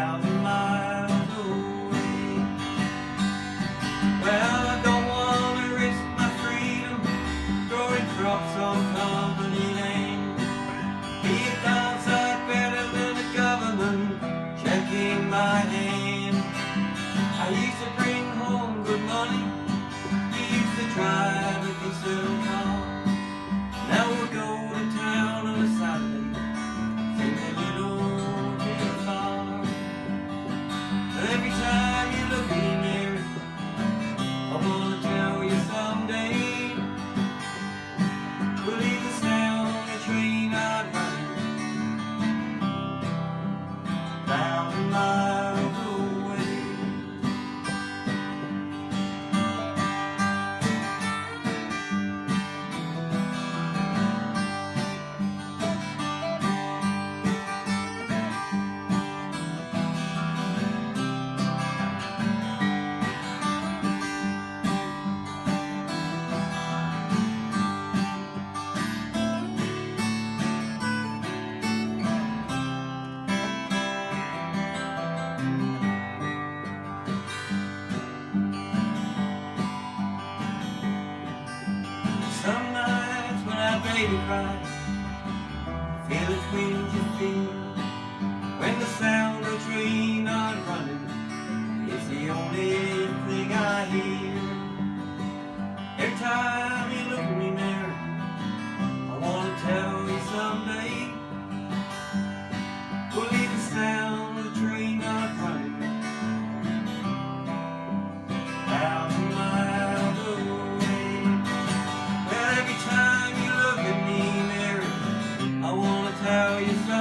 thousand miles away. Well, I don't want to risk my freedom growing crops on company land. Be a downside better than the government checking my hand. I used to bring home good money, we used to drive a decent car. Now we'll go to town on a Saturday, sing a little bit far. Every time you look at me, Mary, I wanna tell you someday we'll leave the sound of the train I'd run 1,000 miles away. Some nights when our baby cries, feel the twinge you feel when the sound of the train on running is the only thing I hear. Every time you look at me, Mary, I want to tell you someday we'll leave the sound of the train on running 1,000 miles away. Well, every time you look at me, Mary, I want to tell you something.